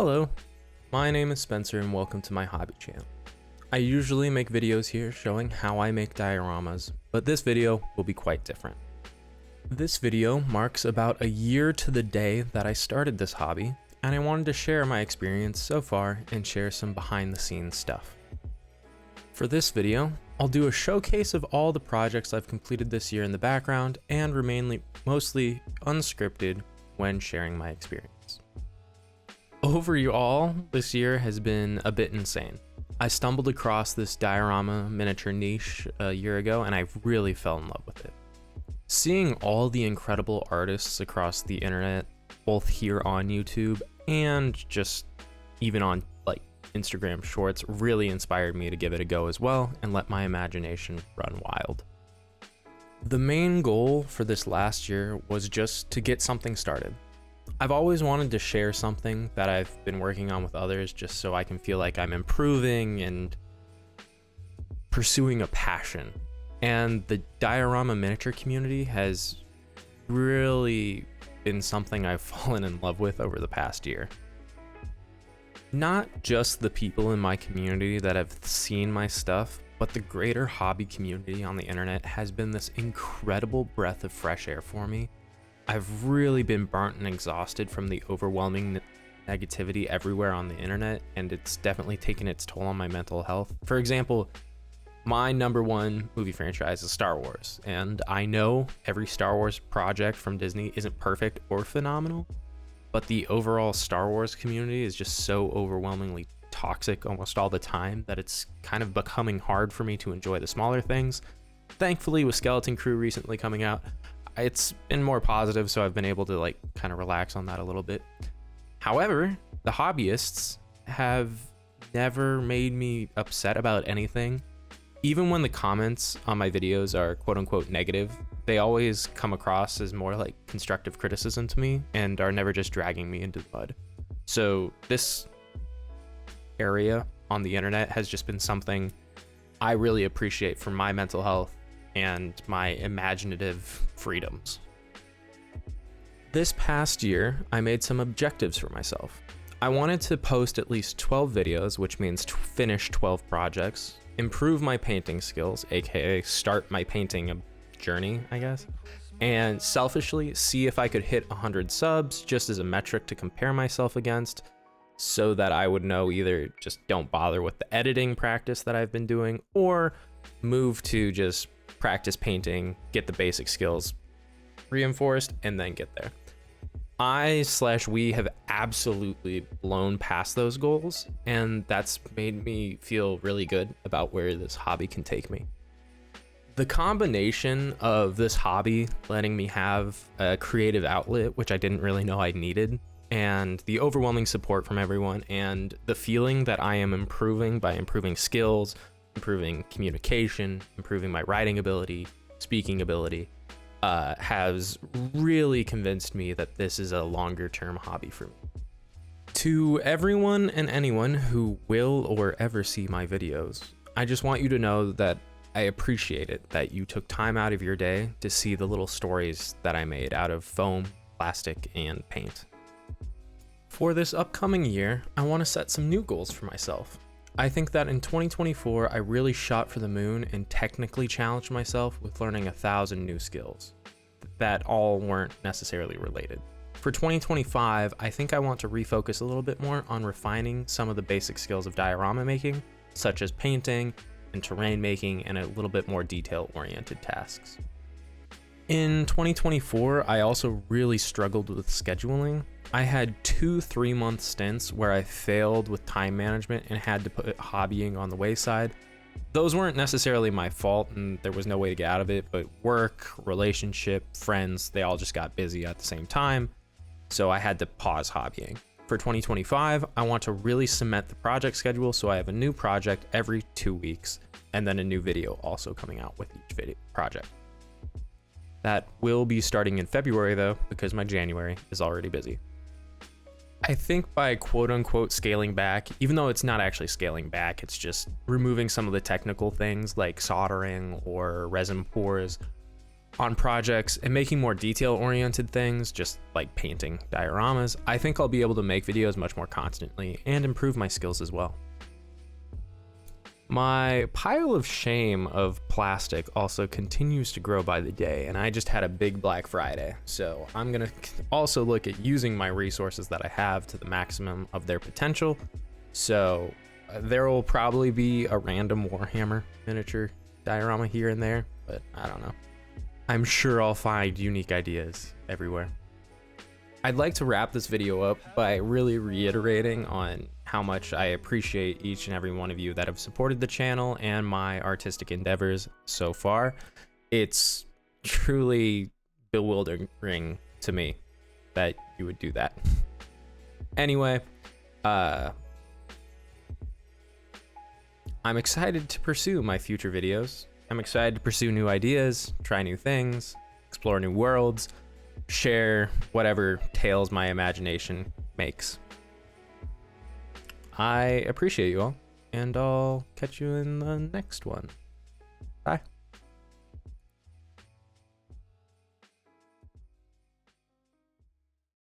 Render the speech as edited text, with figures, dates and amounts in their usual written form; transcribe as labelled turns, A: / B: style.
A: Hello, my name is Spencer and welcome to my hobby channel. I usually make videos here showing how I make dioramas, but this video will be quite different. This video marks about a year to the day that I started this hobby, and I wanted to share my experience so far and share some behind the scenes stuff. For this video, I'll do a showcase of all the projects I've completed this year in the background and remain mostly unscripted when sharing my experience. Overall, this year has been a bit insane. I stumbled across this diorama miniature niche a year ago and I really fell in love with it. Seeing all the incredible artists across the internet, both here on YouTube and just even on Instagram shorts, really inspired me to give it a go as well and let my imagination run wild. The main goal for this last year was just to get something started. I've always wanted to share something that I've been working on with others just so I can feel like I'm improving and pursuing a passion. And the diorama miniature community has really been something I've fallen in love with over the past year. Not just the people in my community that have seen my stuff, but the greater hobby community on the internet has been this incredible breath of fresh air for me. I've really been burnt and exhausted from the overwhelming negativity everywhere on the internet, and it's definitely taken its toll on my mental health. For example, my number one movie franchise is Star Wars, and I know every Star Wars project from Disney isn't perfect or phenomenal, but the overall Star Wars community is just so overwhelmingly toxic almost all the time that it's kind of becoming hard for me to enjoy the smaller things. Thankfully, with Skeleton Crew recently coming out, it's been more positive, so I've been able to kind of relax on that a little bit. However, the hobbyists have never made me upset about anything. Even when the comments on my videos are quote unquote negative, they always come across as more like constructive criticism to me and are never just dragging me into the mud. So this area on the internet has just been something I really appreciate for my mental health and my imaginative freedoms. This past year, I made some objectives for myself. I wanted to post at least 12 videos, which means finish 12 projects, improve my painting skills, aka start my painting journey, I guess, and selfishly see if I could hit 100 subs just as a metric to compare myself against, so that I would know either just don't bother with the editing practice that I've been doing, or move to just practice painting, get the basic skills reinforced, and then get there. We have absolutely blown past those goals, and that's made me feel really good about where this hobby can take me. The combination of this hobby letting me have a creative outlet, which I didn't really know I needed, and the overwhelming support from everyone, and the feeling that I am improving by improving skills, improving communication, improving my writing ability, speaking ability, has really convinced me that this is a longer term hobby for me. To everyone and anyone who will or ever see my videos, I just want you to know that I appreciate it that you took time out of your day to see the little stories that I made out of foam, plastic, and paint. For this upcoming year, I want to set some new goals for myself. I think that in 2024, I really shot for the moon and technically challenged myself with learning 1,000 new skills that all weren't necessarily related. For 2025, I think I want to refocus a little bit more on refining some of the basic skills of diorama making, such as painting and terrain making, and a little bit more detail-oriented tasks. In 2024, I also really struggled with scheduling. I had 2 3-month stints where I failed with time management and had to put hobbying on the wayside. Those weren't necessarily my fault and there was no way to get out of it, but work, relationship, friends, they all just got busy at the same time, so I had to pause hobbying. For 2025, I want to really cement the project schedule so I have a new project every 2 weeks and then a new video also coming out with each video project. That will be starting in February though, because my January is already busy. I think by quote unquote scaling back, even though it's not actually scaling back, it's just removing some of the technical things like soldering or resin pours, on projects and making more detail-oriented things, just like painting dioramas, I think I'll be able to make videos much more constantly and improve my skills as well. My pile of shame of plastic also continues to grow by the day, and I just had a big Black Friday, so I'm gonna also look at using my resources that I have to the maximum of their potential. So there will probably be a random Warhammer miniature diorama here and there, but I don't know. I'm sure I'll find unique ideas everywhere. I'd like to wrap this video up by really reiterating on how much I appreciate each and every one of you that have supported the channel and my artistic endeavors so far. It's truly bewildering to me that you would do that. Anyway, I'm excited to pursue my future videos. I'm excited to pursue new ideas, try new things, explore new worlds, share whatever tales my imagination makes. I appreciate you all, and I'll catch you in the next one. Bye.